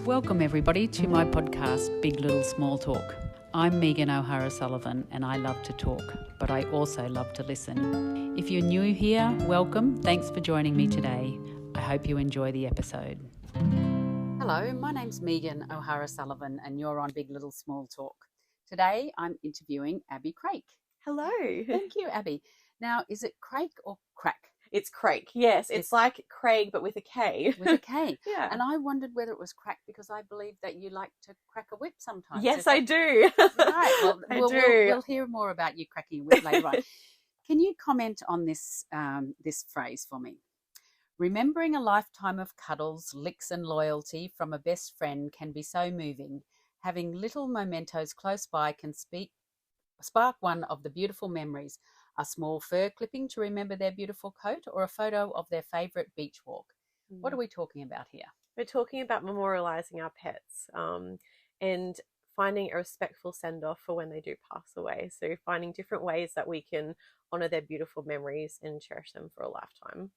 Welcome everybody to my podcast, Big Little Small Talk. I'm Megan O'Hara Sullivan and I love to talk, but I also love to listen. If you're new here, welcome. Thanks for joining me today. I hope you enjoy the episode. Hello, my name's Megan O'Hara Sullivan and you're on Big Little Small Talk. Today I'm interviewing Abbey Craik. Hello. Thank you, Abbey. Now, is it Craik or Crack? It's Craik, yes. It's like Craig, but with a K. With a K. Yeah. And I wondered whether it was crack because I believe that you like to crack a whip sometimes. Yes, I do. Right. Well, I do. We'll hear more about you cracking a whip later on. Can you comment on this phrase for me? Remembering a lifetime of cuddles, licks and loyalty from a best friend can be so moving. Having little mementos close by can spark one of the beautiful memories. A small fur clipping to remember their beautiful coat or a photo of their favourite beach walk. What are we talking about here? We're talking about memorialising our pets and finding a respectful send-off for when they do pass away. So finding different ways that we can honour their beautiful memories and cherish them for a lifetime.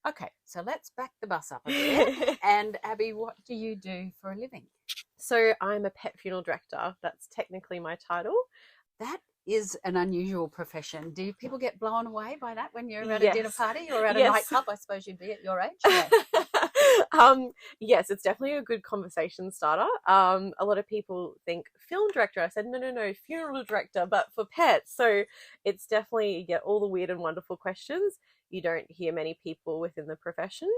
Okay, so let's back the bus up a bit. And Abbey, what do you do for a living? So I'm a pet funeral director. That's technically my title. That is an unusual profession. Do people get blown away by that when you're at a dinner party or at a nightclub? I suppose you'd be at your age. Yeah. Yes, it's definitely a good conversation starter. A lot of people think film director. I said, no, funeral director, but for pets. So it's definitely, you get all the weird and wonderful questions. You don't hear many people within the profession,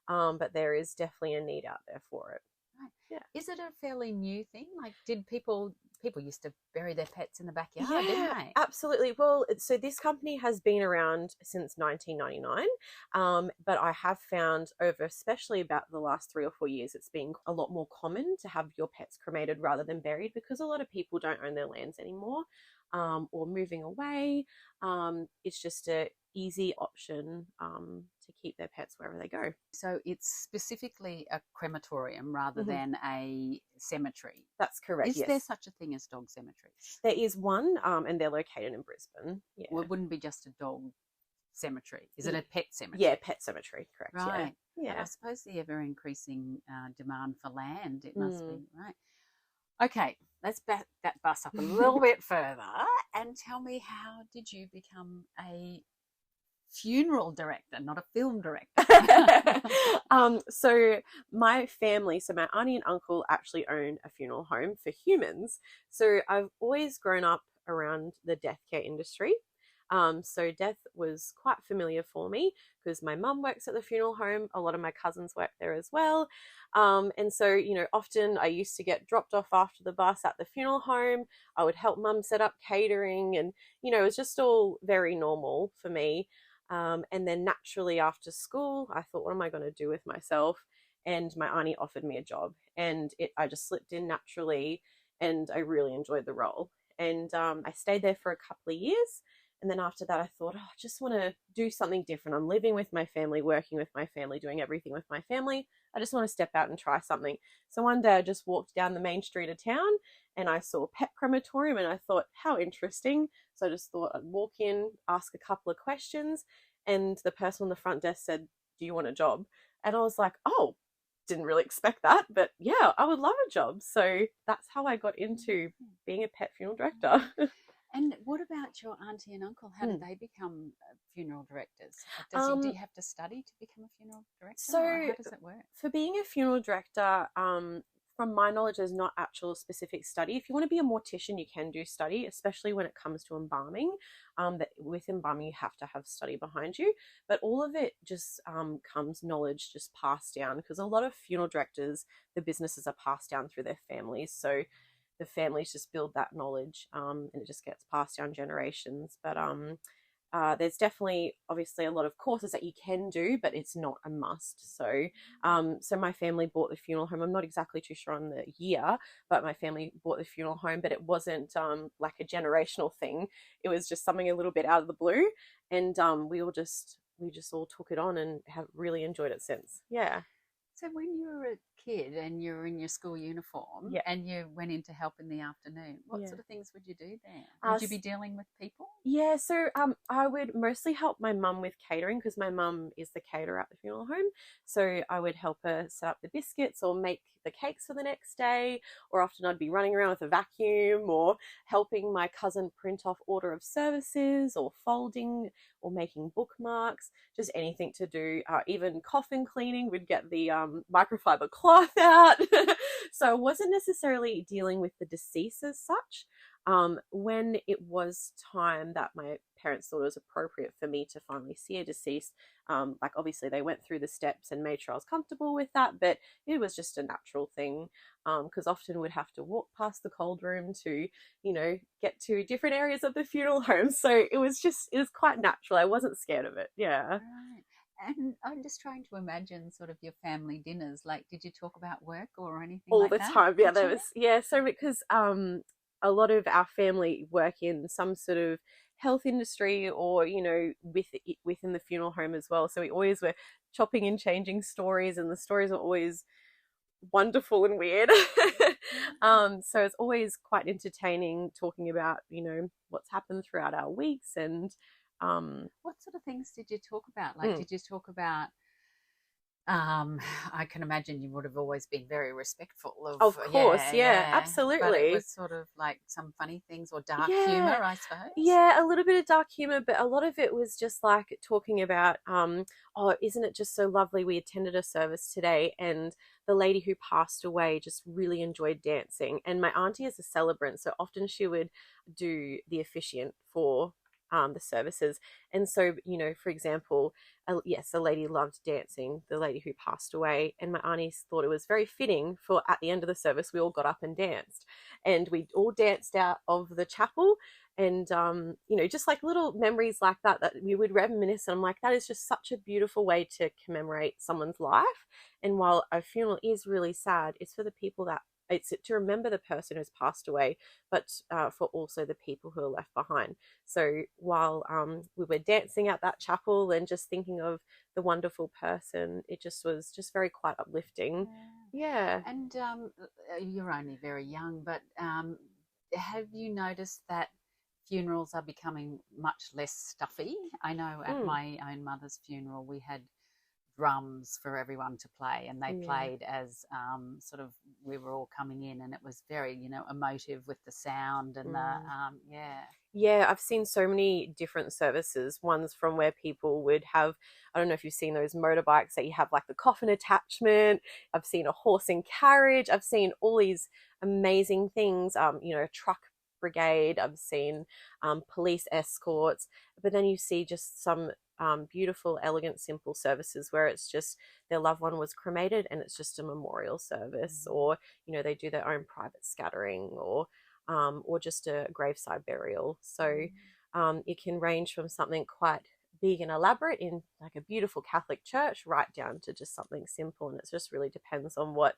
but there is definitely a need out there for it. Right. Yeah. Is it a fairly new thing? Like, did people used to bury their pets in the backyard, didn't they? Absolutely. Well, so this company has been around since 1999, but I have found over, especially about the last 3 or 4 years, it's been a lot more common to have your pets cremated rather than buried because a lot of people don't own their lands anymore or moving away. It's just a easy option to keep their pets wherever they go. So it's specifically a crematorium rather than a cemetery. That's correct. Is there such a thing as dog cemeteries? There is one, and they're located in Brisbane. Yeah. Well, it wouldn't be just a dog cemetery. Is it a pet cemetery? Yeah, pet cemetery, correct. Right. Yeah. But I suppose the ever increasing demand for land, it must be, right? Okay, let's back that bus up a little bit further and tell me, how did you become a funeral director, not a film director? So my family, so my auntie and uncle actually owned a funeral home for humans. So I've always grown up around the death care industry. So death was quite familiar for me because my mum works at the funeral home. A lot of my cousins work there as well. And so, often I used to get dropped off after the bus at the funeral home. I would help mum set up catering and, it was just all very normal for me. And then naturally after school, I thought, what am I going to do with myself? And my auntie offered me a job and I just slipped in naturally and I really enjoyed the role. And I stayed there for a couple of years. And then after that, I thought, I just want to do something different. I'm living with my family, working with my family, doing everything with my family. I just want to step out and try something. So one day I just walked down the main street of town and I saw a pet crematorium and I thought, how interesting. So I just thought I'd walk in, ask a couple of questions. And the person on the front desk said, do you want a job? And I was like, oh, didn't really expect that. But yeah, I would love a job. So that's how I got into being a pet funeral director. And what about your auntie and uncle? How did they become funeral directors? Do you have to study to become a funeral director? So how does it work? For being a funeral director, from my knowledge, there's not actual specific study. If you want to be a mortician, you can do study, especially when it comes to embalming. That with embalming, you have to have study behind you. But all of it just comes knowledge just passed down because a lot of funeral directors, the businesses are passed down through their families. So the families just build that knowledge and it just gets passed down generations. But there's definitely obviously a lot of courses that you can do, but it's not a must. So so my family bought the funeral home. I'm not exactly too sure on the year, but my family bought the funeral home, but it wasn't like a generational thing. It was just something a little bit out of the blue. And we just all took it on and have really enjoyed it since. Yeah. So when you were a kid and you were in your school uniform Yeah. and you went in to help in the afternoon, what Yeah. sort of things would you do there? Would you be dealing with people? Yeah, so I would mostly help my mum with catering because my mum is the caterer at the funeral home. So I would help her set up the biscuits or make the cakes for the next day, or often I'd be running around with a vacuum or helping my cousin print off order of services or folding or making bookmarks, just anything to do. Even coffin cleaning, would get the microfiber cloth out. So I wasn't necessarily dealing with the deceased as such. When it was time that my parents thought it was appropriate for me to finally see a deceased, like obviously they went through the steps and made sure I was comfortable with that, but it was just a natural thing because often we'd have to walk past the cold room to, get to different areas of the funeral home. So it was quite natural. I wasn't scared of it. Yeah. Right. And I'm just trying to imagine sort of your family dinners. Like, did you talk about work or anything All like the that? time. Yeah, Did you? so because a lot of our family work in some sort of health industry or within the funeral home as well, so we always were chopping and changing stories, and the stories are always wonderful and weird. So it's always quite entertaining talking about what's happened throughout our weeks and What sort of things did you talk about? Like, mm, did you talk about I can imagine you would have always been very respectful of of, course, yeah, but it absolutely. was sort of like some funny things or dark Yeah, humor, I suppose. yeah, a little bit of dark humor, but a lot of it was just like talking about, oh, isn't it just so lovely? We attended a service today, and the lady who passed away just really enjoyed dancing. And my auntie is a celebrant, so often she would do the officiant for the services. And so, for example, yes, a lady loved dancing, the lady who passed away, and my auntie thought it was very fitting for at the end of the service, we all got up and danced, and we all danced out of the chapel and just like little memories like that we would reminisce, and I'm like, that is just such a beautiful way to commemorate someone's life. And while a funeral is really sad, it's for the people that it's to remember the person who's passed away, but for also the people who are left behind. So while we were dancing at that chapel and just thinking of the wonderful person, it just was just very quite uplifting. Yeah. And you're only very young, but have you noticed that funerals are becoming much less stuffy? I know at Mm. my own mother's funeral, we had drums for everyone to play, and they Yeah. played as sort of we were all coming in, and it was very, emotive with the sound and the, Mm. yeah. Yeah, I've seen so many different services. Ones from where people would have, I don't know if you've seen those motorbikes that you have like the coffin attachment. I've seen a horse and carriage. I've seen all these amazing things. Truck brigade. I've seen police escorts. But then you see just some beautiful, elegant, simple services where it's just their loved one was cremated and it's just a memorial service, or they do their own private scattering, or just a graveside burial. So it can range from something quite big and elaborate in like a beautiful Catholic church right down to just something simple. And it just really depends on what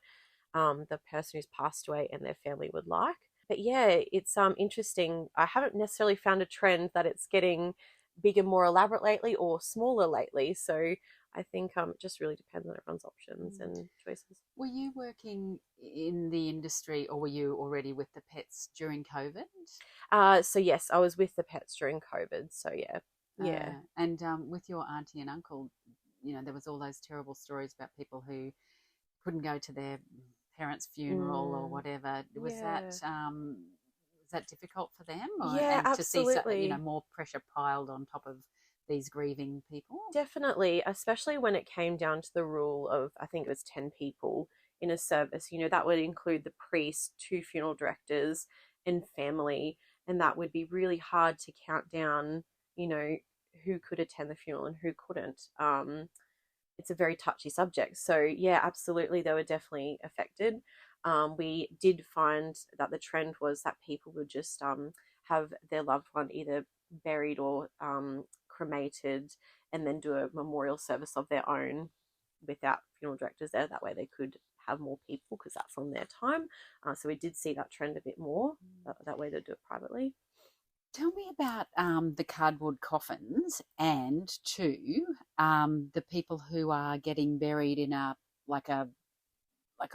the person who's passed away and their family would like. But yeah, it's interesting. I haven't necessarily found a trend that it's getting bigger, more elaborate lately or smaller lately. So I think it just really depends on everyone's options Mm. and choices. Were you working in the industry, or were you already with the pets during COVID? So yes, I was with the pets during COVID. So yeah, yeah. And with your auntie and uncle, there was all those terrible stories about people who couldn't go to their parents' funeral or Mm, whatever. yeah. Was that difficult for them, or Yeah, and to see absolutely. more pressure piled on top of these grieving people? Definitely, especially when it came down to the rule of, I think it was 10 people in a service. That would include the priest, two funeral directors, and family. And that would be really hard to count down, you know, who could attend the funeral and who couldn't. It's a very touchy subject. So, yeah, absolutely, they were definitely affected. We did find that the trend was that people would just have their loved one either buried or cremated and then do a memorial service of their own without funeral directors there. That way they could have more people because that's on their time. So we did see that trend a bit more. That way they do it privately. Tell me about the cardboard coffins, and two, the people who are getting buried in a like a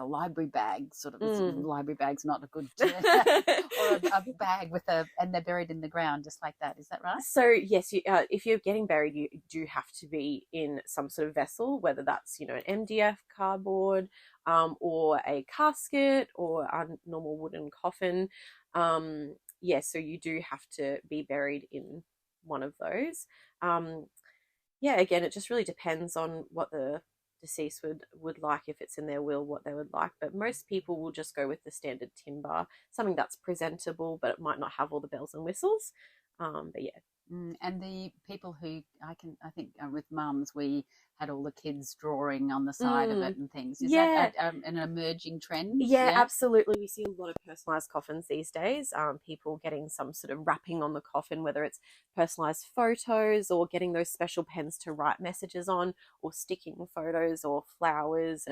library bag, sort of. Library bag's not a good or a bag with and they're buried in the ground just like that. Is that right? So yes, if you're getting buried, you do have to be in some sort of vessel, whether that's an MDF cardboard, or a casket, or a normal wooden coffin. So you do have to be buried in one of those. Again, it just really depends on what the deceased would like, if it's in their will, what they would like. But most people will just go with the standard timber, something that's presentable, but it might not have all the bells and whistles. But yeah. And the people who I think with mums, we had all the kids drawing on the side of it and things. Is that an emerging trend? Yeah, absolutely. We see a lot of personalised coffins these days. People getting some sort of wrapping on the coffin, whether it's personalised photos or getting those special pens to write messages on, or sticking photos or flowers.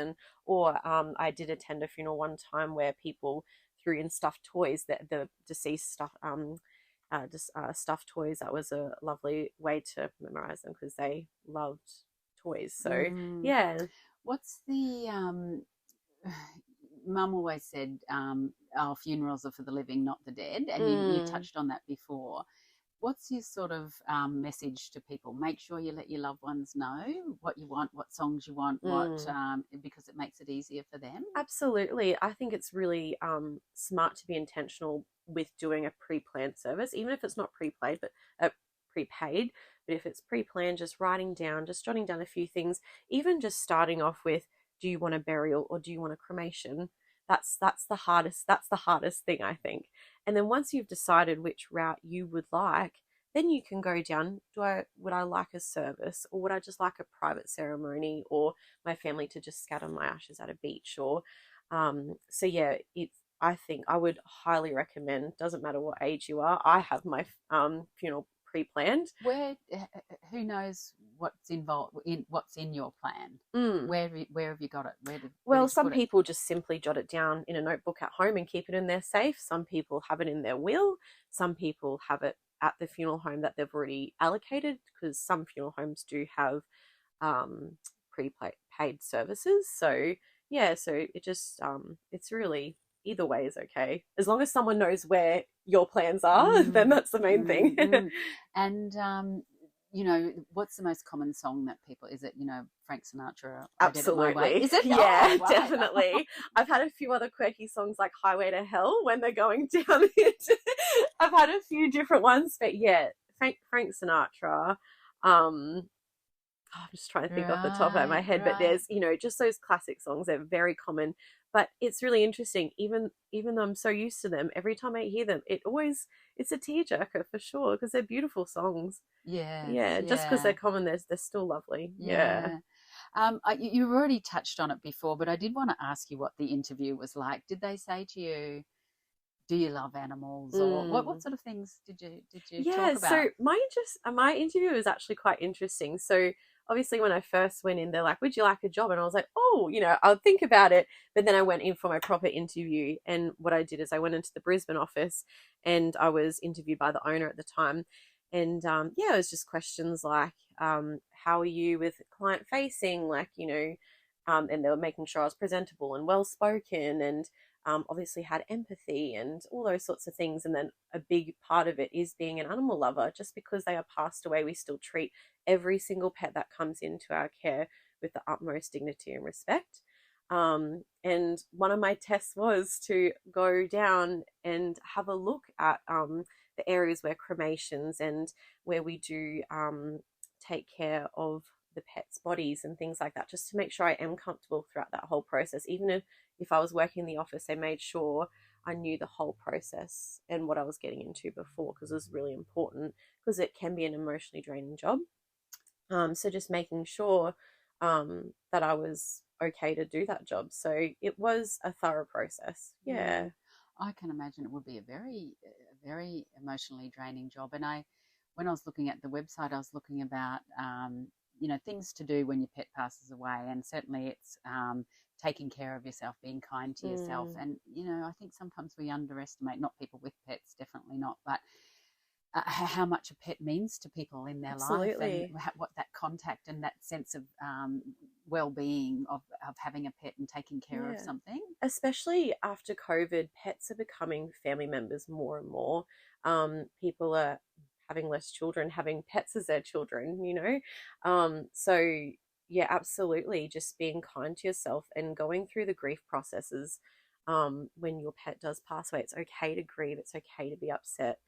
Or I did attend a funeral one time where people threw in stuffed toys, that the deceased stuffed toys. That was a lovely way to memorize them, because they loved toys. So yeah. What's the Mum always said our funerals are for the living, not the dead, and you touched on that before. What's your sort of message to people? Make sure you let your loved ones know what you want, what songs you want, because it makes it easier for them. Absolutely. I think it's really smart to be intentional with doing a pre-planned service, even if it's not prepaid, but if it's pre-planned, just jotting down a few things, even just starting off with, do you want a burial or do you want a cremation? That's the hardest thing, I think. And then once you've decided which route you would like, then you can go down, would I like a service, or would I just like a private ceremony, or my family to just scatter my ashes at a beach? Or I think I would highly recommend, doesn't matter what age you are. I have my funeral pre-planned. Who knows what's involved in what's in your plan? Where have you got it? Some people just simply jot it down in a notebook at home and keep it in their safe. Some people have it in their will. Some people have it at the funeral home that they've already allocated, because some funeral homes do have prepaid services. So it just it's really, either way is okay, as long as someone knows where your plans are. Then that's the main thing. And what's the most common song that people, is it Frank Sinatra? Absolutely. Is it? Yeah, right. Definitely. I've had a few other quirky songs like Highway to Hell when they're going down it. I've had a few different ones, but yeah, Frank Sinatra. I'm just trying to think off the top of my head, but there's just those classic songs. They're very common, but it's really interesting. Even though I'm so used to them, every time I hear them, it's a tearjerker for sure, because they're beautiful songs. Yeah. Just because they're common, they're still lovely. Yeah. You've already touched on it before, but I did want to ask you what the interview was like. Did they say to you, do you love animals, or what sort of things did you talk about? So my interview was actually quite interesting. So obviously when I first went in, they're like, would you like a job? And I was like, I'll think about it. But then I went in for my proper interview, and what I did is I went into the Brisbane office, and I was interviewed by the owner at the time. And it was just questions like, how are you with client facing, and they were making sure I was presentable and well spoken, and obviously had empathy and all those sorts of things. And then a big part of it is being an animal lover. Just because they are passed away, we still treat every single pet that comes into our care with the utmost dignity and respect. And one of my tests was to go down and have a look at the areas where cremations and where we do take care of the pets' bodies and things like that, just to make sure I am comfortable throughout that whole process. Even if I was working in the office, I made sure I knew the whole process and what I was getting into before, because it was really important, because it can be an emotionally draining job. So just making sure that I was okay to do that job. So it was a thorough process. Yeah. I can imagine it would be a very emotionally draining job. And when I was looking at the website, I was looking about things to do when your pet passes away, and certainly it's taking care of yourself, being kind to yourself. And I think sometimes we underestimate, not people with pets, definitely not, but how much a pet means to people in their life, and what that contact and that sense of well-being of having a pet and taking care of Yeah. something. Especially after COVID, pets are becoming family members more and more. People are having less children, having pets as their children, you know? So, yeah, absolutely. Just being kind to yourself and going through the grief processes. When your pet does pass away, it's okay to grieve, it's okay to be upset.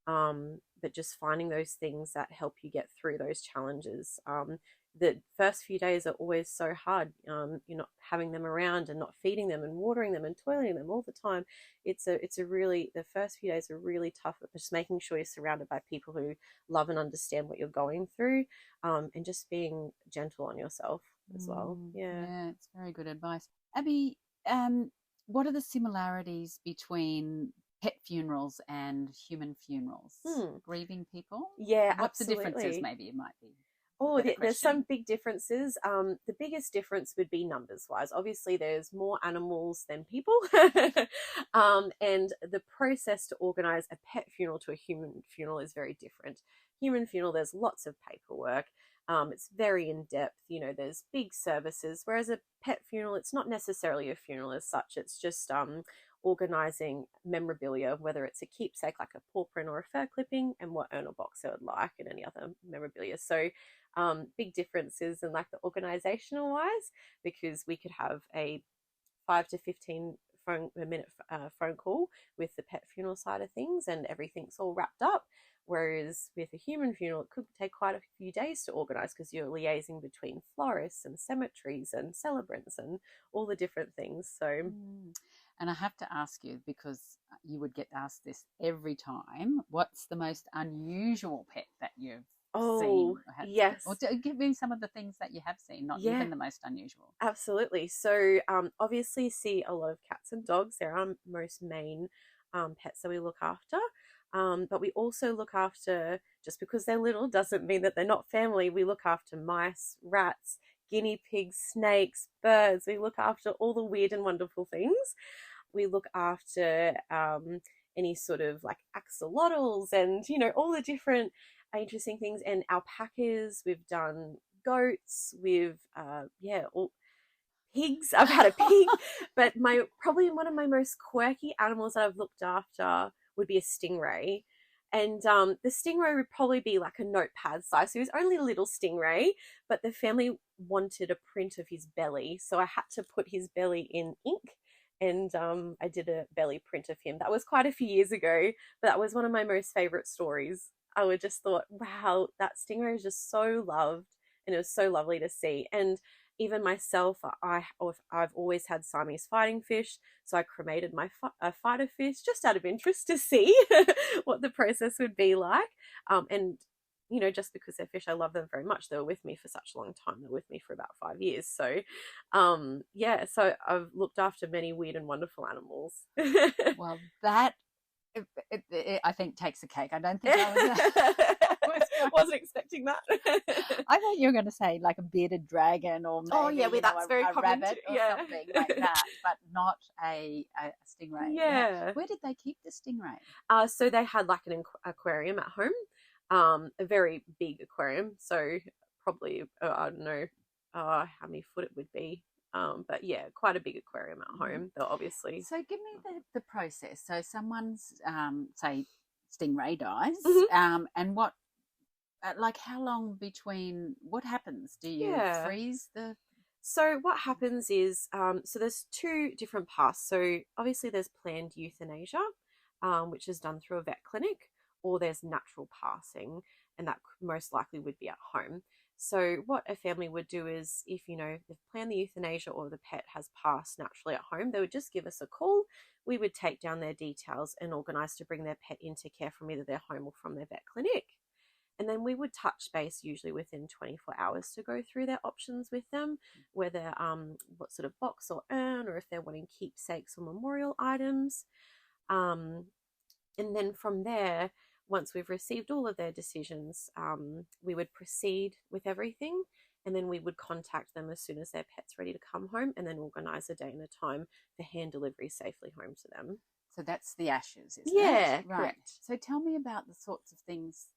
But just finding those things that help you get through those challenges. The first few days are always so hard. You're not having them around and not feeding them and watering them and toileting them all the time. It's a really, the first few days are really tough. But just making sure you're surrounded by people who love and understand what you're going through, and just being gentle on yourself as well. Yeah. Yeah, it's very good advice. Abby, what are the similarities between pet funerals and human funerals? Grieving people? Yeah, What's the differences, absolutely. maybe it might be a Oh, better there's some question. big differences. The biggest difference would be numbers wise. Obviously, there's more animals than people. And the process to organize a pet funeral to a human funeral is very different. Human funeral, there's lots of paperwork. It's very in depth. You know, there's big services. Whereas a pet funeral, it's not necessarily a funeral as such. It's just organizing memorabilia, whether it's a keepsake like a paw print or a fur clipping, and what owner box they would like, and any other memorabilia. So big differences in like the organizational wise, because we could have a 5 to 15 minute phone call with the pet funeral side of things and everything's all wrapped up, whereas with a human funeral it could take quite a few days to organize, because you're liaising between florists and cemeteries and celebrants and all the different things. So And I have to ask you, because you would get asked this every time, what's the most unusual pet that you've oh seen or had? yes, Or give me some of the things that you have seen, not yeah, even the most unusual. absolutely. So, obviously, see a lot of cats and dogs. They're our most main pets that we look after. But we also look after, just because they're little doesn't mean that they're not family. We look after mice, rats, guinea pigs, snakes, birds. We look after all the weird and wonderful things. We look after any sort of like axolotls and, you know, all the different interesting things, and alpacas. We've done goats. We've, yeah, all pigs. I've had a pig, but my probably one of my most quirky animals that I've looked after would be a stingray. And the stingray would probably be like a notepad size. So he was only a little stingray, but the family wanted a print of his belly. So I had to put his belly in ink, and I did a belly print of him. That was quite a few years ago, but that was one of my most favorite stories. I would just thought, wow, that stingray is just so loved, and it was so lovely to see. And even myself, I've always had Siamese fighting fish, so I cremated my fighter fish just out of interest to see what the process would be like. And you know, just because they're fish, I love them very much. They were with me for such a long time. They're with me for about 5 years. So, yeah, so I've looked after many weird and wonderful animals. Well, that I think takes a cake. I don't think I wasn't expecting that. I thought you were going to say like a bearded dragon, or maybe Oh yeah, well, that's very a common rabbit too. or something like that, but not a stingray. Yeah. Where did they keep the stingray? So they had like an aquarium at home, a very big aquarium. So probably I don't know how many foot it would be, but yeah, quite a big aquarium at home. Though obviously. So give me the process. So someone's say stingray dies, and what like how long between? What happens? Do you freeze the? So what happens is, so there's two different paths. So obviously there's planned euthanasia, which is done through a vet clinic, or there's natural passing, and that most likely would be at home. So what a family would do is, if you know they've planned the euthanasia or the pet has passed naturally at home, they would just give us a call. We would take down their details and organise to bring their pet into care from either their home or from their vet clinic. And then we would touch base usually within 24 hours to go through their options with them, whether what sort of box or urn, or if they're wanting keepsakes or memorial items. And then from there, once we've received all of their decisions, we would proceed with everything. And then we would contact them as soon as their pet's ready to come home, and then organise a day and a time for hand delivery safely home to them. So that's the ashes, isn't it? Yeah, Right. correct. So tell me about the sorts of things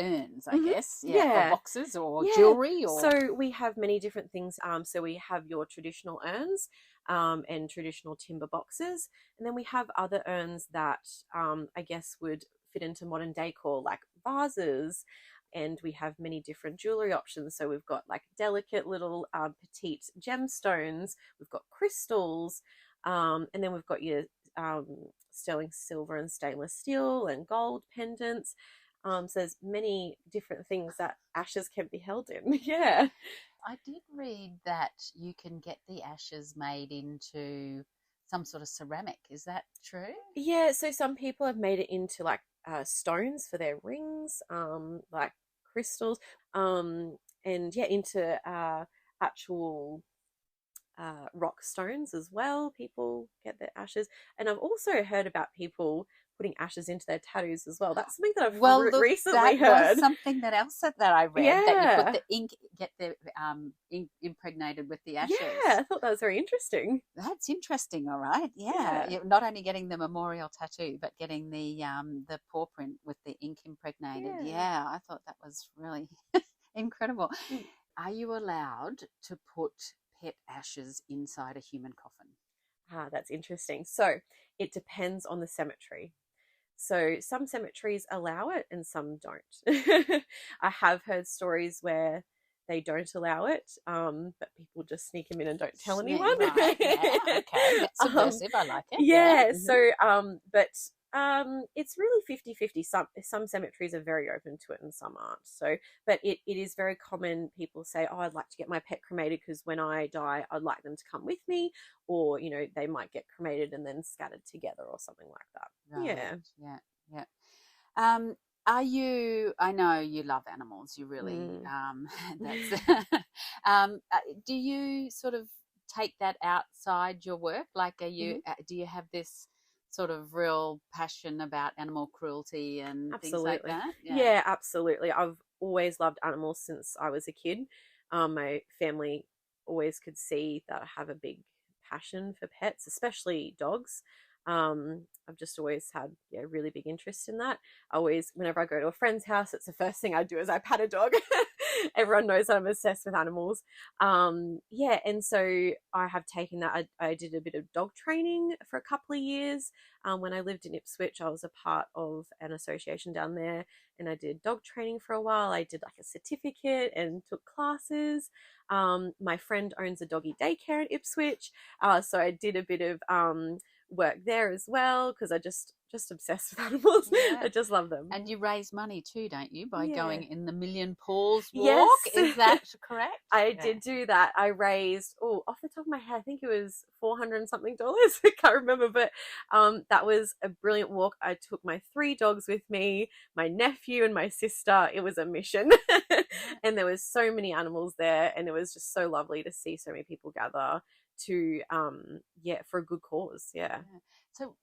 urns, I Mhm. guess, yeah, or Yeah. boxes or Yeah. jewelry or. So we have many different things. So we have your traditional urns, and traditional timber boxes, and then we have other urns that, I guess, would fit into modern decor, like vases. And we have many different jewelry options. So we've got like delicate little, petite gemstones. We've got crystals, and then we've got your, sterling silver and stainless steel and gold pendants. So there's many different things that ashes can be held in. Yeah. I did read that you can get the ashes made into some sort of ceramic. Is that true? Yeah, so some people have made it into like, stones for their rings, like crystals, and yeah, into, actual, rock stones as well. People get their ashes, and I've also heard about people putting ashes into their tattoos as well. That's something that I've Well, look, recently that was heard. something that else that I read, that you put Yeah, the ink, get the ink impregnated with the yeah, ashes. I thought that was very interesting. That's interesting. All right, yeah. Yeah, You're not only getting the memorial tattoo, but getting the paw print with the ink impregnated. yeah. Yeah, I thought that was really incredible. Mm. Are you allowed to put pet ashes inside a human coffin? Ah, that's interesting. So it depends on the cemetery. So some cemeteries allow it and some don't. I have heard stories where they don't allow it, but people just sneak them in and don't tell anyone. Right, yeah, okay. That's um, subversive. I like it. Yeah. yeah, Mhm. so, but, it's really 50-50. Some cemeteries are very open to it and some aren't. So, but it is very common. People say, "Oh, I'd like to get my pet cremated because when I die, I'd like them to come with me," or they might get cremated and then scattered together or something like that. Right. Yeah. Yeah. Yeah. Um, are you? I know you love animals. You really. Mm. That's. Do you sort of take that outside your work? Like, are you? Mhm. Do you have this sort of real passion about animal cruelty and things like Absolutely. that? Yeah. Yeah, absolutely. I've always loved animals since I was a kid. My family always could see that I have a big passion for pets, especially dogs. I've just always had, yeah, really big interest in that. I always, whenever I go to a friend's house, it's the first thing I do is I pat a dog. Everyone knows that I'm obsessed with animals. Yeah, and so I have taken that. I did a bit of dog training for a couple of years. When I lived in Ipswich, I was a part of an association down there, and I did dog training for a while. I did like a certificate and took classes. My friend owns a doggy daycare in Ipswich, so I did a bit of, work there as well because I just obsessed with animals. Yeah. I just love them. And you raise money too, don't you, by Yeah. going in the Million Paws Yes. Walk? Is that correct? I Yeah. did do that. I raised, oh, off the top of my head, I think it was $400 and something. I can't remember, but, that was a brilliant walk. I took my 3 dogs with me, my nephew and my sister. It was a mission. And there was so many animals there, and it was just so lovely to see so many people gather to, yeah, for a good cause. Yeah. Yeah. So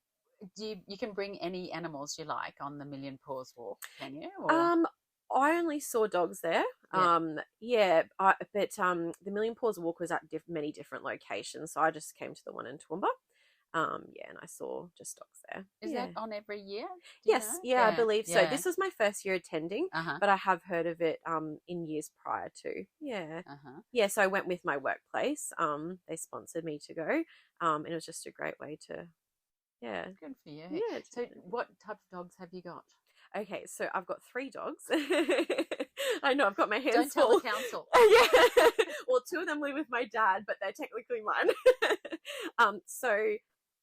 you can bring any animals you like on the Million Paws Walk, can you? Or Um, I only saw dogs there. yeah. Yeah, but the Million Paws Walk was at many different locations, so I just came to the one in Toowoomba. Yeah, and I saw just dogs there. Is Yeah. that on every year? Do you Yes, know? yeah, I Yeah. believe so. Yeah. This was my first year attending, Uh-huh. but I have heard of it, in years prior to. Yeah. Uh-huh. Yeah, so I went with my workplace. They sponsored me to go. And it was just a great way to, yeah. Good for you. Yeah. So what type of dogs have you got? Okay, so I've got 3 dogs. I know, I've got my hands Don't tell full. the council. Yeah. Well, 2 of them live with my dad, but they're technically mine. So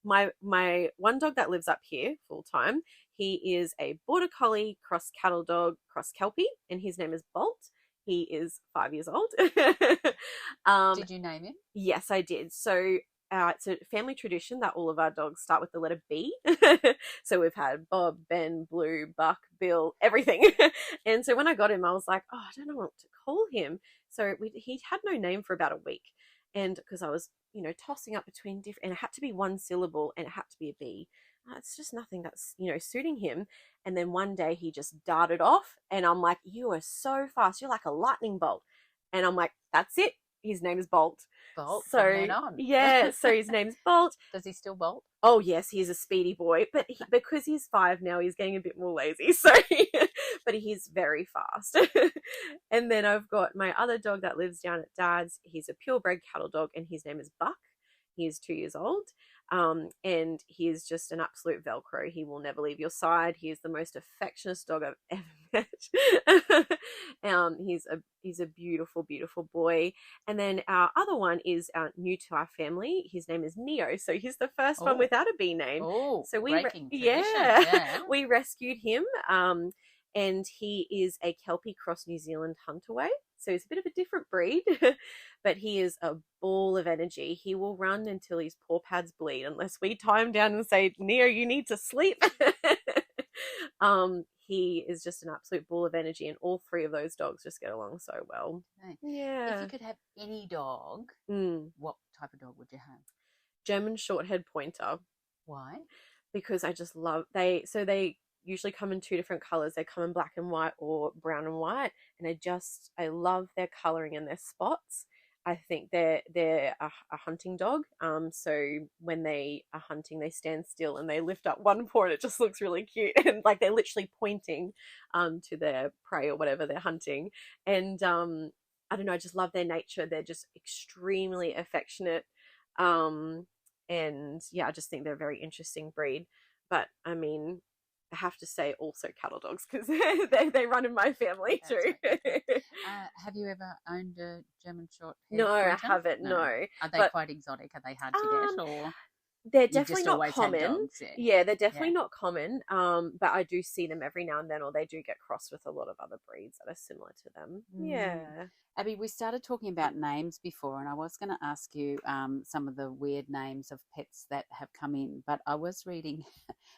my one dog that lives up here full time, he is a border collie cross cattle dog cross kelpie, and his name is Bolt. He is 5 years old. Did you name him? Yes, I did. So, it's a family tradition that all of our dogs start with the letter B. So we've had Bob, Ben, Blue, Buck, Bill, everything. And so when I got him, I was like, oh, I don't know what to call him. So he had no name for about a week. And because I was, tossing up between different, and it had to be one syllable and it had to be a B. It's just nothing that's, suiting him. And then one day he just darted off, and I'm like, you are so fast. You're like a lightning bolt. And I'm like, that's it. his name is Bolt. Bolt So from then on. yeah, so his name's Bolt. Does he still bolt? Oh yes, he's a speedy boy, but because he's 5 now, he's getting a bit more lazy. So, but he's very fast. And then I've got my other dog that lives down at Dad's. He's a purebred cattle dog, and his name is Buck. He is 2 years old, and he is just an absolute Velcro. He will never leave your side. He is the most affectionate dog I've ever met. He's a beautiful, beautiful boy. And then our other one is new to our family. His name is Neo. So he's the first one without a B name. Oh, so we yeah, we rescued him. And he is a Kelpie cross New Zealand Hunterway. So he's a bit of a different breed, but he is a ball of energy. He will run until his paw pads bleed unless we tie him down and say, Neo, you need to sleep. He is just an absolute ball of energy, and all 3 of those dogs just get along so well. Okay. Yeah. If you could have any dog, what type of dog would you have? German Shorthair Pointer. Why? Because I just love they usually come in 2 different colors. They come in black and white or brown and white, and I love their coloring and their spots. I think they're a hunting dog. So when they are hunting, they stand still and they lift up one paw, and it just looks really cute. And like they're literally pointing to their prey or whatever they're hunting. And I don't know, I just love their nature. They're just extremely affectionate. And yeah, I just think they're a very interesting breed. But I mean, I have to say also cattle dogs, because they run in my family too. Right. Have you ever owned a German Shorthair? No, I haven't. No. Are they quite exotic? Are they hard to get, or they're definitely not common? Dogs, yeah, they're definitely not common. But I do see them every now and then, or they do get crossed with a lot of other breeds that are similar to them. Yeah. Abby, we started talking about names before, and I was going to ask you some of the weird names of pets that have come in, but I was reading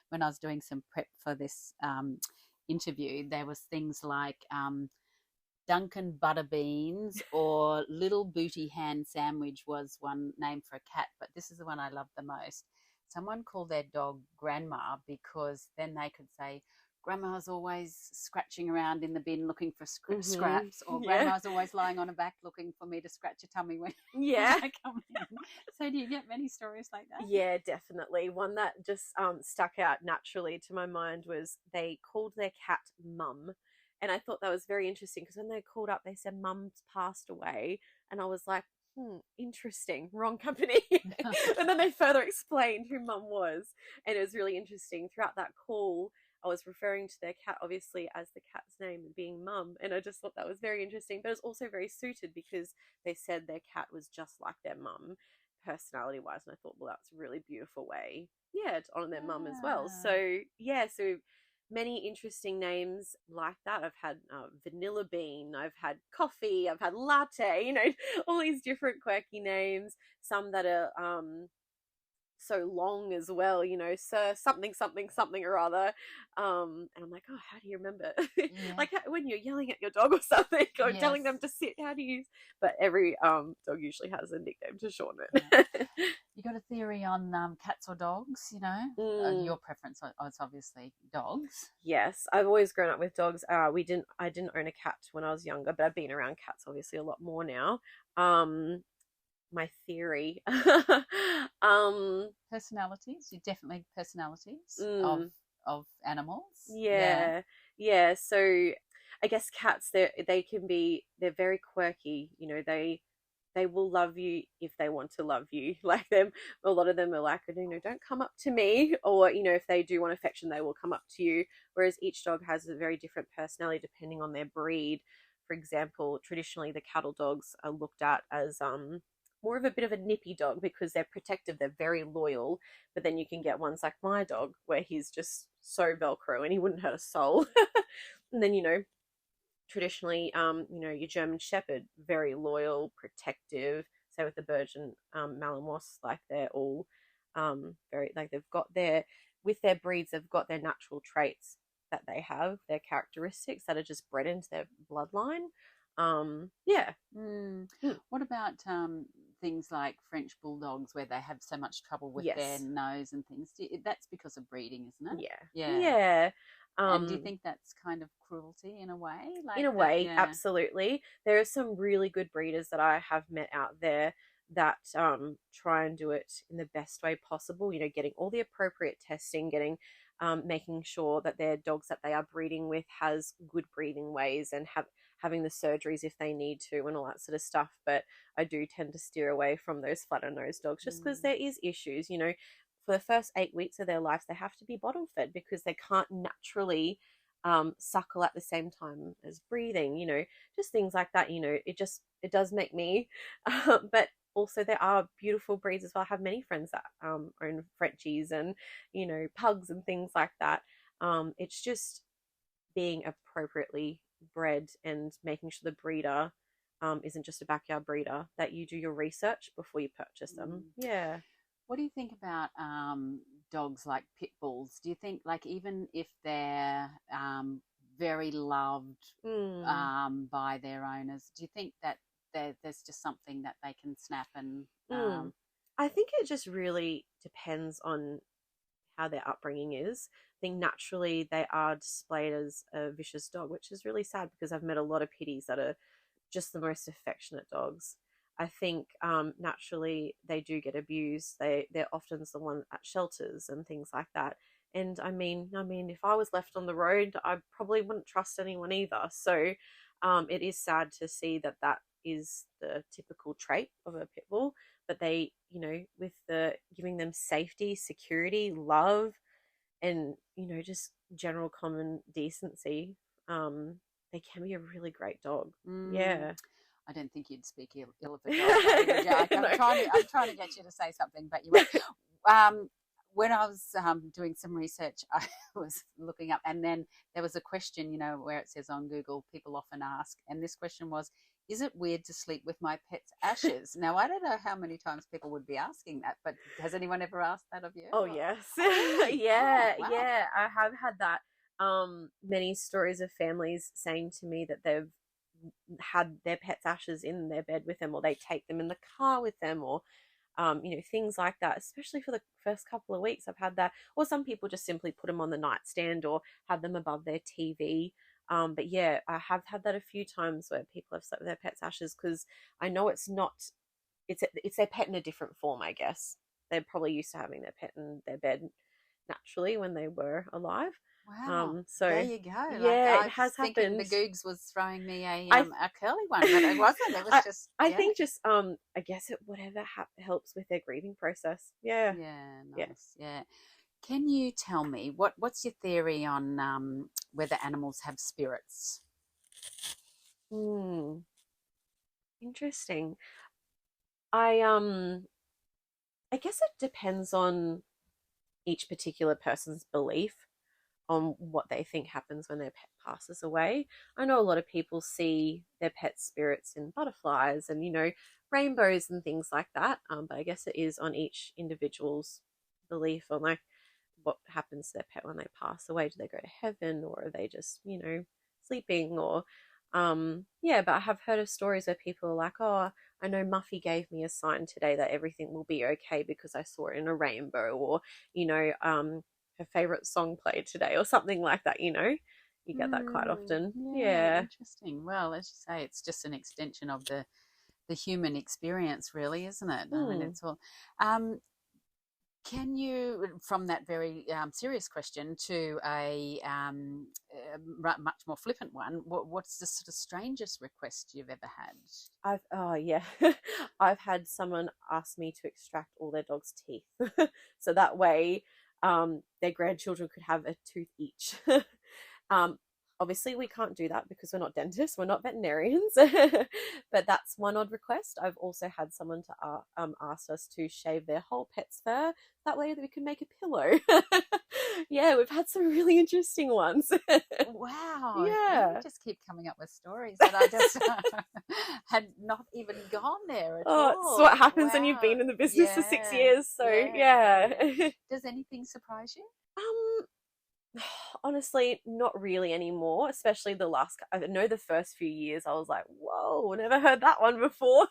when I was doing some prep for this interview, there was things like Duncan Butterbeans or Little Booty Hand Sandwich was one name for a cat, but this is the one I love the most. Someone called their dog Grandma, because then they could say, Grandma's always scratching around in the bin looking for scraps, or Grandma's always lying on her back looking for me to scratch her tummy when I come in. So do you get many stories like that? Yeah, definitely. One that just stuck out naturally to my mind was they called their cat Mum. And I thought that was very interesting, because when they called up, they said Mum's passed away. And I was like, interesting, wrong company. And then they further explained who Mum was. And it was really interesting. Throughout that call, I was referring to their cat, obviously, as the cat's name being Mum. And I just thought that was very interesting. But it was also very suited, because they said their cat was just like their mum, personality-wise. And I thought, well, that's a really beautiful way, to honour their mum as well. So, so many interesting names like that. I've had Vanilla Bean, I've had Coffee, I've had Latte, all these different quirky names. Some that are so long as well, Sir something or other, and I'm like, oh, how do you remember? Like when you're yelling at your dog or something, or telling them to sit, how do you but every dog usually has a nickname to shorten it. You got a theory on cats or dogs? Your preference is obviously dogs. Yes, I've always grown up with dogs. I didn't own a cat when I was younger, but I've been around cats obviously a lot more now. My theory. Personalities. You're definitely personalities of animals. Yeah. So I guess cats, they're very quirky. They will love you if they want to love you. Like them, a lot of them are like, don't come up to me, or if they do want affection, they will come up to you. Whereas each dog has a very different personality depending on their breed. For example, traditionally the cattle dogs are looked at as more of a bit of a nippy dog, because they're protective, they're very loyal. But then you can get ones like my dog, where he's just so Velcro and he wouldn't hurt a soul. And then traditionally your German Shepherd, very loyal, protective. Same with the Belgian Malinois, like they're all very, like they've got with their breeds, they've got their natural traits that they have, their characteristics that are just bred into their bloodline. What about things like French bulldogs, where they have so much trouble with their nose and things? That's because of breeding, isn't it? Yeah. And do you think that's kind of cruelty in a way? In Like a that, way, yeah. absolutely. There are some really good breeders that I have met out there that try and do it in the best way possible. You know, getting all the appropriate testing, getting making sure that their dogs that they are breeding with has good breathing ways, and having the surgeries if they need to, and all that sort of stuff. But I do tend to steer away from those flutter nose dogs just because Mm. there is issues. You know, for the first 8 weeks of their lives, they have to be bottle fed because they can't naturally suckle at the same time as breathing, you know, just things like that. You know, it does make me, but also there are beautiful breeds as well. I have many friends that own Frenchies and, you know, pugs and things like that. It's just being appropriately bred and making sure the breeder isn't just a backyard breeder, that you do your research before you purchase them. Mm. Yeah. What do you think about dogs like pit bulls? Do you think, like, even if they're very loved Mm. by their owners, do you think that there's just something that they can snap and Mm. I think it just really depends on how their upbringing is. I think naturally they are displayed as a vicious dog, which is really sad because I've met a lot of pitties that are just the most affectionate dogs. I think naturally they do get abused. They're often the one at shelters and things like that. And I mean, if I was left on the road, I probably wouldn't trust anyone either. So it is sad to see that that is the typical trait of a pit bull. But they, you know, with the giving them safety, security, love, and, you know, just general common decency, they can be a really great dog. mm, Yeah. I don't think you'd speak ill of a dog, though, would you? No. I'm trying to get you to say something, but you won't. Um, when I was doing some research, I was looking up, and then there was a question, you know, where it says on Google, people often ask, and this question was, is it weird to sleep with my pet's ashes? Now, I don't know how many times people would be asking that, but has anyone ever asked that of you? Oh yes. Oh, really? Oh, Yeah, wow. yeah. I have had that. Many stories of families saying to me that they've had their pet's ashes in their bed with them, or they take them in the car with them, or you know, things like that. Especially for the first couple of weeks, I've had that. Or some people just simply put them on the nightstand or have them above their TV. But yeah, I have had that a few times where people have slept with their pet's ashes, because I know it's not. It's their pet in a different form, I guess. They're probably used to having their pet in their bed naturally when they were alive. Wow. There So you go. Like, yeah, I it was has thinking the happened. Googs was throwing me I a curly one, but it wasn't. It was I just, I yeah. think just I guess it whatever helps with their grieving process. Yeah. Yeah, Yeah. nice. Yeah. Can you tell me what's your theory on whether animals have spirits? Hmm. Interesting. I guess it depends on each particular person's belief on what they think happens when their pet passes away. I know a lot of people see their pet spirits in butterflies and, you know, rainbows and things like that. But I guess it is on each individual's belief on, like, what happens to their pet when they pass away. Do they go to heaven, or are they just, you know, sleeping? Or yeah, but I have heard of stories where people are like, oh, I know Muffy gave me a sign today that everything will be okay because I saw it in a rainbow, or, you know, her favorite song played today, or something like that. You know, you get that quite often. Yeah, Yeah. interesting. Well, as you say, it's just an extension of the human experience, really, isn't it? I mean, Hmm. it's all. Um, Can you, from that very serious question to much more flippant one, what's the sort of strangest request you've ever had? Oh yeah, I've had someone ask me to extract all their dog's teeth, so that way, their grandchildren could have a tooth each. um, Obviously, we can't do that because we're not dentists, we're not veterinarians. But that's one odd request. I've also had someone to ask us to shave their whole pet's fur. That way, that we can make a pillow. Yeah, we've had some really interesting ones. Wow, you Yeah. just keep coming up with stories that I just had not even gone there at Oh, it's what all. happens when you've Wow. been in the business for six Yeah, years. So yeah, yeah. yeah. Does anything surprise you? um, Honestly, not really anymore. Especially the last. I know the first few years, I was like, "Whoa, never heard that one before."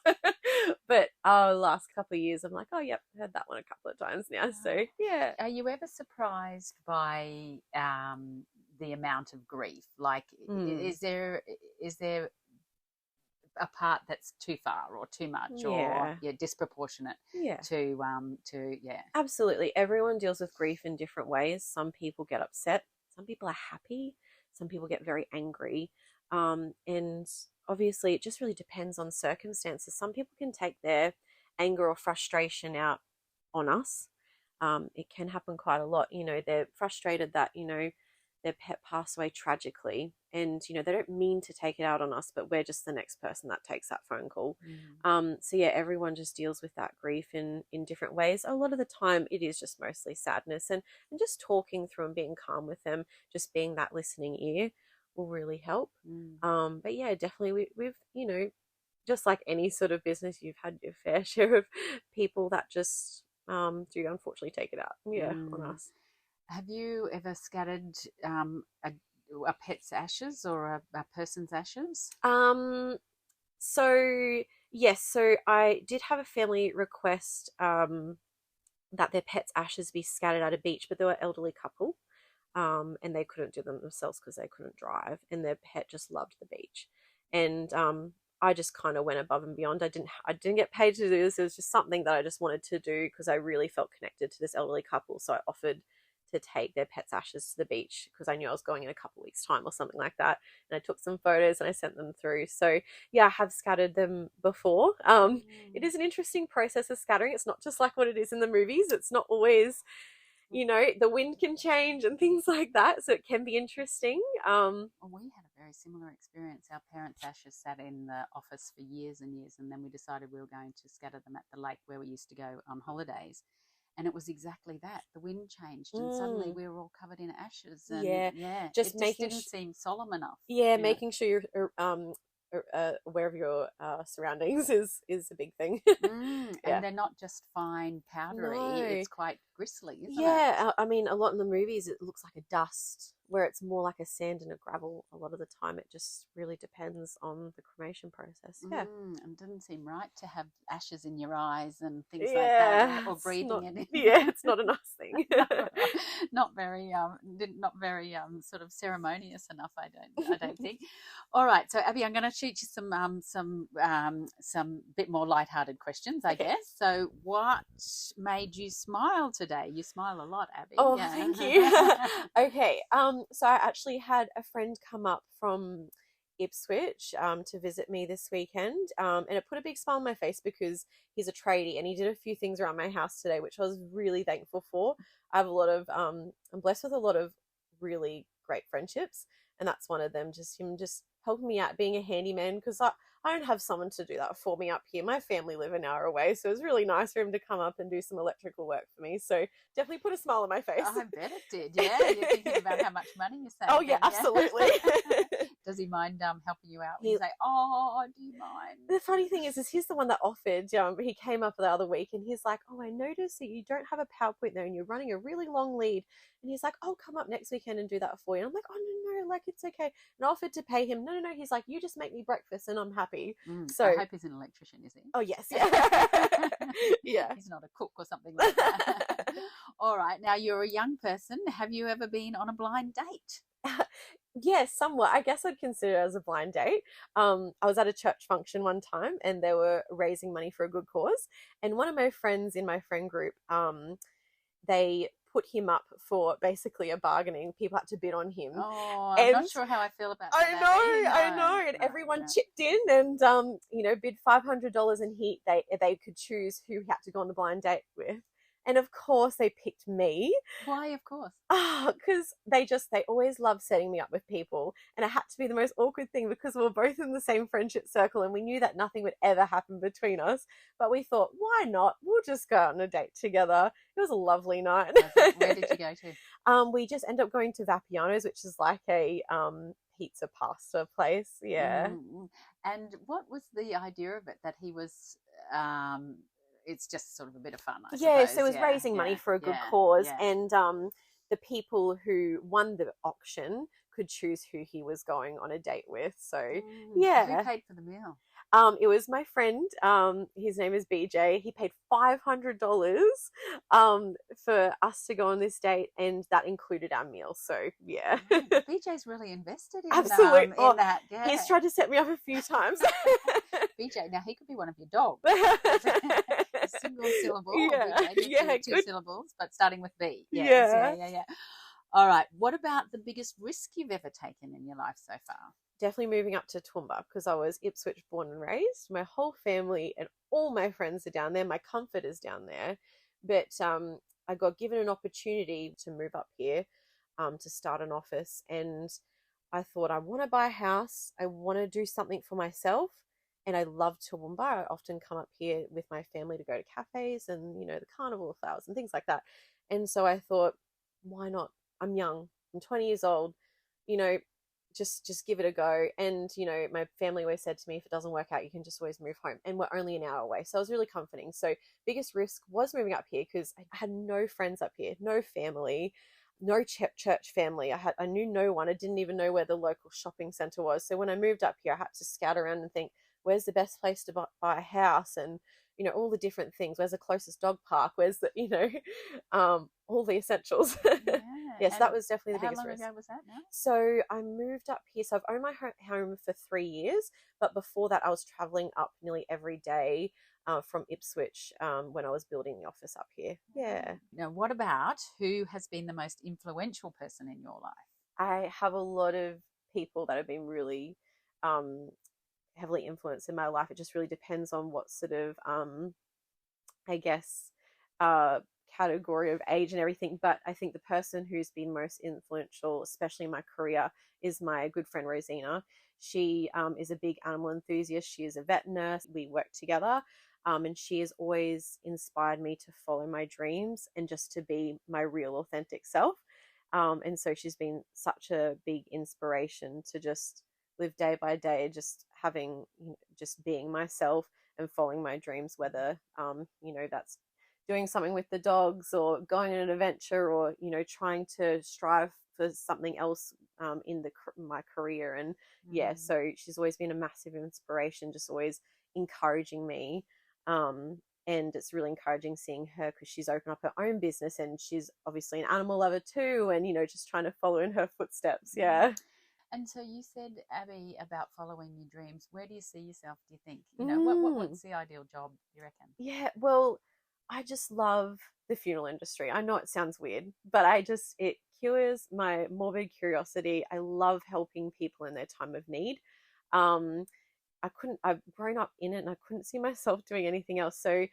But last couple of years, I'm like, "Oh, yep, heard that one a couple of times now." So yeah. Are you ever surprised by the amount of grief? Like, Mm. is there a part that's too far or too much or disproportionate Yeah. to Absolutely. Everyone deals with grief in different ways. Some people get upset, some people are happy, some people get very angry. And obviously, it just really depends on circumstances. Some people can take their anger or frustration out on us. It can happen quite a lot. You know, they're frustrated that, you know, their pet passed away tragically, and you know they don't mean to take it out on us, but we're just the next person that takes that phone call. So yeah, everyone just deals with that grief in different ways. A lot of the time it is just mostly sadness, and just talking through and being calm with them, just being that listening ear will really help. But yeah, definitely we've you know, just like any sort of business, you've had your fair share of people that just do unfortunately take it out on us. Have you ever scattered a pet's ashes or a person's ashes? So yes, so I did have a family request that their pet's ashes be scattered at a beach, but they were an elderly couple, and they couldn't do them themselves because they couldn't drive, and their pet just loved the beach, and I just kind of went above and beyond. I didn't get paid to do this. It was just something that I just wanted to do because I really felt connected to this elderly couple. So I offered to take their pet's ashes to the beach because I knew I was going in a couple of weeks' time or something like that. And I took some photos and I sent them through. So yeah, I have scattered them before. It is an interesting process of scattering. It's not just like what it is in the movies. It's not always, you know, the wind can change and things like that. So it can be interesting. Well, we had a very similar experience. Our parents' ashes sat in the office for years and years, and then we decided we were going to scatter them at the lake where we used to go on holidays. And it was exactly that. The wind changed, and suddenly we were all covered in ashes. And just it didn't seem solemn enough. Yeah, making sure you're aware of your surroundings is a big thing. And they're not just fine powdery. No. It's quite gristly, isn't it? Yeah, I mean, a lot in the movies it looks like a dust, where it's more like a sand and a gravel. A lot of the time, it just really depends on the cremation process. Yeah, and it doesn't seem right to have ashes in your eyes and things like that, or breathing it in. Yeah, it's not a nice thing. not very sort of ceremonious enough. I don't think. All right, so Abby, I'm going to shoot you some bit more lighthearted questions, I guess. So, what made you smile today? You smile a lot, Abby. Oh, thank you. Okay, so I actually had a friend come up from Ipswich to visit me this weekend, and it put a big smile on my face because he's a tradie and he did a few things around my house today, which I was really thankful for. I have a lot of I'm blessed with a lot of really great friendships, and that's one of them. Just him just helping me out, being a handyman, because I don't have someone to do that for me up here. My family live an hour away, so it was really nice for him to come up and do some electrical work for me. So definitely put a smile on my face. I bet it did. Yeah, you're thinking about how much money you're saving. Oh yeah, absolutely. Does he mind helping you out? He's like, "Oh, do you mind?" The funny thing is he's the one that offered. He came up the other week and he's like, "Oh, I noticed that you don't have a PowerPoint there and you're running a really long lead." And he's like, "I'll come up next weekend and do that for you." And I'm like, "Oh no, like it's okay." And I offered to pay him. No. He's like, "You just make me breakfast and I'm happy." So I hope he's an electrician, is he? Oh yes, yeah, yeah. He's not a cook or something like that. All right, now you're a young person. Have you ever been on a blind date? Yes, somewhat. I guess I'd consider it as a blind date. I was at a church function one time and they were raising money for a good cause. And one of my friends in my friend group, they put him up for basically a bargaining. People had to bid on him. Oh, I'm not sure how I feel about that. I know. And everyone chipped in and, bid $500 and they could choose who he had to go on the blind date with. And of course they picked me. Why, of course? Because they always love setting me up with people. And it had to be the most awkward thing because we were both in the same friendship circle and we knew that nothing would ever happen between us. But we thought, why not? We'll just go out on a date together. It was a lovely night. Where did you go to? We just ended up going to Vapiano's, which is like a pizza pasta place. Yeah. And what was the idea of it? That he was... it's just sort of a bit of fun, I suppose. So it was raising money for a good cause. And the people who won the auction could choose who he was going on a date with. So, Who paid for the meal? It was my friend. His name is BJ. He paid $500 for us to go on this date, and that included our meal. So yeah, BJ's really invested absolutely. In that. Yeah. He's tried to set me up a few times. BJ, now he could be one of your dogs. A single syllable. Yeah, BJ, two good. syllables, but starting with B. Yes. Yeah. All right. What about the biggest risk you've ever taken in your life so far? Definitely moving up to Toowoomba, because I was Ipswich born and raised. My whole family and all my friends are down there. My comfort is down there. But I got given an opportunity to move up here to start an office. And I thought, I want to buy a house. I want to do something for myself. And I love Toowoomba. I often come up here with my family to go to cafes and, the carnival of flowers and things like that. And so I thought, why not? I'm young. I'm 20 years old. Just give it a go. And my family always said to me, if it doesn't work out, you can just always move home, and we're only an hour away. So I was really comforting. So biggest risk was moving up here, because I had no friends up here, no family, no church family. I knew no one. I didn't even know where the local shopping center was. So when I moved up here, I had to scout around and think, where's the best place to buy a house, and all the different things. Where's the closest dog park? Where's the all the essentials. Yes, that was definitely the biggest risk. How long ago was that now? So I moved up here. So I've owned my home for 3 years, but before that I was traveling up nearly every day from Ipswich when I was building the office up here. Yeah. Now, what about who has been the most influential person in your life? I have a lot of people that have been really heavily influenced in my life. It just really depends on what sort of I guess category of age and everything. But I think the person who's been most influential, especially in my career, is my good friend Rosina. She is a big animal enthusiast. She is a vet nurse. We work together, and she has always inspired me to follow my dreams and just to be my real authentic self. And so she's been such a big inspiration to just live day by day, just having, just being myself and following my dreams, whether, that's doing something with the dogs or going on an adventure, or, trying to strive for something else in my career. And yeah, so she's always been a massive inspiration, just always encouraging me. And it's really encouraging seeing her, because she's opened up her own business, and she's obviously an animal lover too, and just trying to follow in her footsteps. Yeah. And so you said, Abbey, about following your dreams. Where do you see yourself, do you think? What's the ideal job, you reckon? Yeah, well, I just love the funeral industry. I know it sounds weird, but it cures my morbid curiosity. I love helping people in their time of need. I've grown up in it, and I couldn't see myself doing anything else. So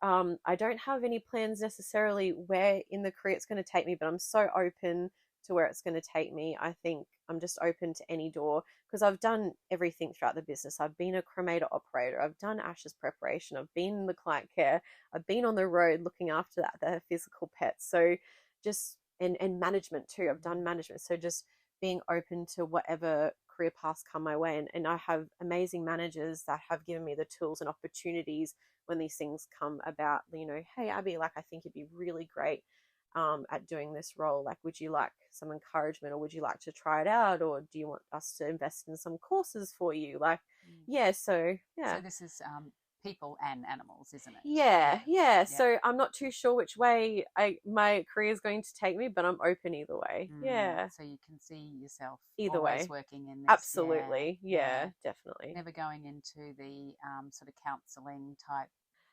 I don't have any plans necessarily where in the career it's going to take me, but I'm so open to where it's going to take me. I think I'm just open to any door, because I've done everything throughout the business. I've been a cremator operator. I've done ashes preparation. I've been in the client care. I've been on the road looking after the physical pets. So just, and management too. I've done management. So just being open to whatever career paths come my way. And I have amazing managers that have given me the tools and opportunities when these things come about. Hey, Abbey, I think you'd be really great at doing this role. Would you like some encouragement, or would you like to try it out, or do you want us to invest in some courses for you? So this is people and animals, isn't it? Yeah. So I'm not too sure which way my career is going to take me, but I'm open either way. Yeah. So you can see yourself either way working in this. Absolutely. Yeah, definitely. Never going into the sort of counselling type.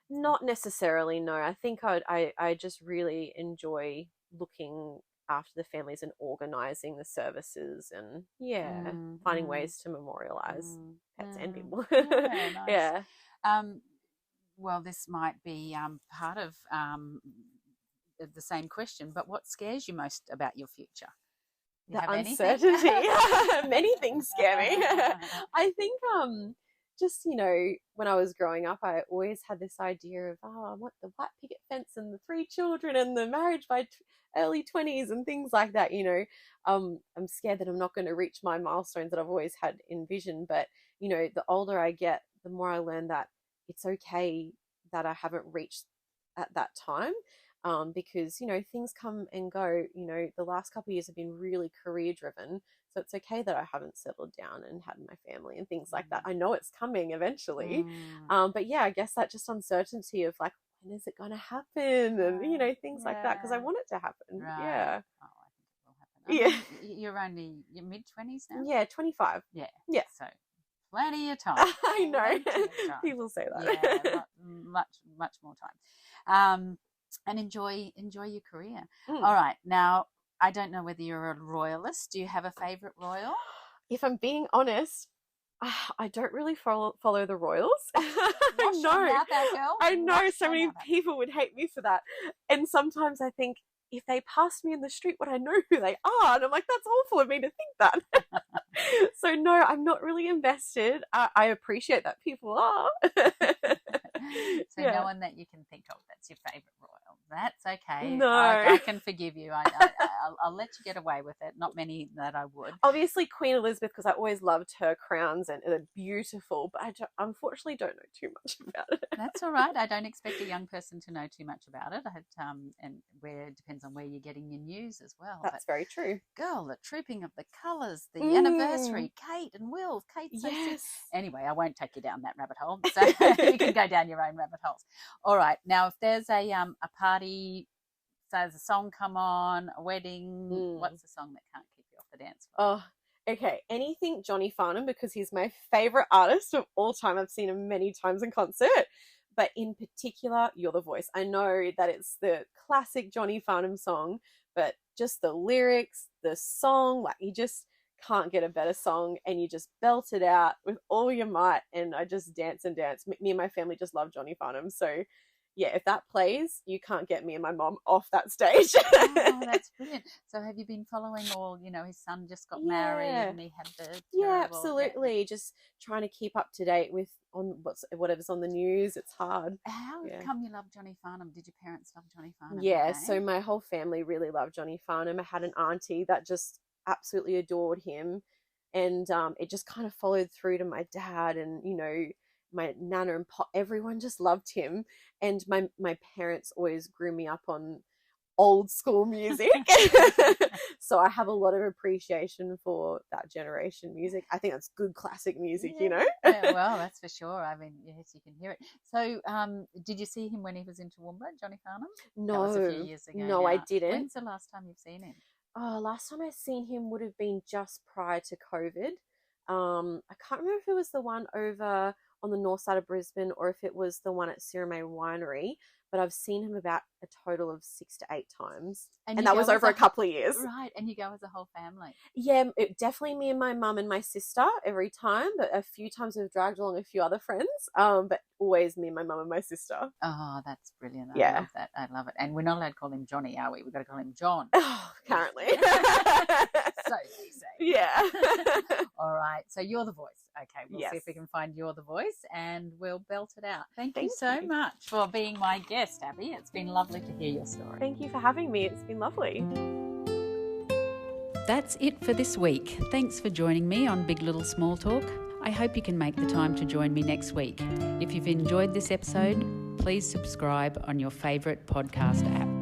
Not necessarily, no. I think I just really enjoy looking after the families and organising the services, and finding ways to memorialise pets and people. Nice. Yeah. Well, this might be part of the same question, but what scares you most about your future? The uncertainty. Many things scare me. I think just, when I was growing up, I always had this idea of, I want the white picket fence and the 3 children and the marriage by early 20s and things like that. I'm scared that I'm not going to reach my milestones that I've always had envisioned. But, the older I get, the more I learn that it's okay that I haven't reached at that time. Because, things come and go. The last couple of years have been really career driven. So it's okay that I haven't settled down and had my family and things like that. I know it's coming eventually. But yeah, I guess that just uncertainty of like, when is it going to happen? And, you know, things like that, because I want it to happen. Right. Yeah. Oh, I think it will happen. I mean, you're only your mid-20s now? Yeah, 25. Yeah. Yeah. So plenty of time. I know. People say that. Yeah, much more time. And enjoy your career. All right. Now, I don't know whether you're a royalist. Do you have a favourite royal? If I'm being honest, I don't really follow the royals. I know so many people would hate me for that. And sometimes I think, if they passed me in the street, would I know who they are? And I'm like, that's awful of me to think that. So no, I'm not really invested. I appreciate that people are. So no one that you can think of that's your favourite royal. That's okay. No. I can forgive you. I'll let you get away with it. Not many that I would. Obviously Queen Elizabeth, because I always loved her crowns and they're beautiful, but I unfortunately don't know too much about it. That's all right. I don't expect a young person to know too much about it. And it depends on where you're getting your news as well. That's very true. Girl, the trooping of the colours, the anniversary, Kate and Will. Kate's so sick. Anyway, I won't take you down that rabbit hole. So you can go down your own rabbit holes. All right. Now, if there's a party, so there's a song come on, a wedding, what's the song that can't keep you off the dance floor? Oh, okay. Anything Johnny Farnham, because he's my favourite artist of all time. I've seen him many times in concert. But in particular, You're the Voice. I know that it's the classic Johnny Farnham song, but just the lyrics, the song, like you just can't get a better song, and you just belt it out with all your might, and I just dance and dance. Me and my family just love Johnny Farnham. So yeah, if that plays, you can't get me and my mom off that stage. Oh, that's brilliant. So have you been following all, his son just got married and he had the absolutely. Just trying to keep up to date with whatever's on the news. It's hard. How come you love Johnny Farnham? Did your parents love Johnny Farnham? Yeah, so my whole family really loved Johnny Farnham. I had an auntie that just absolutely adored him, and it just kind of followed through to my dad, and my nana and pop, everyone just loved him. And my parents always grew me up on old school music. So I have a lot of appreciation for that generation music. I think that's good classic music, Yeah, well, that's for sure. I mean, yes, you can hear it. So did you see him when he was in Toowoomba, Johnny Farnham? No. That was a few years ago. No, I didn't. When's the last time you've seen him? Oh, last time I seen him would have been just prior to COVID. I can't remember if it was the one over on the north side of Brisbane or if it was the one at Sirame Winery, but I've seen him about a total of 6 to 8 times. And that was over a couple of years. Right, and you go as a whole family. Yeah, definitely me and my mum and my sister every time, but a few times we've dragged along a few other friends, but always me and my mum and my sister. Oh, that's brilliant. I love that. I love it. And we're not allowed to call him Johnny, are we? We've got to call him John. Oh, apparently. So easy. Yeah. All right, so You're the Voice. Okay, we'll see if we can find You're the Voice and we'll belt it out. Thank you so much for being my guest, Abbey. It's been lovely to hear your story. Thank you for having me. It's been lovely. That's it for this week. Thanks for joining me on Big Little Small Talk. I hope you can make the time to join me next week. If you've enjoyed this episode, please subscribe on your favourite podcast app.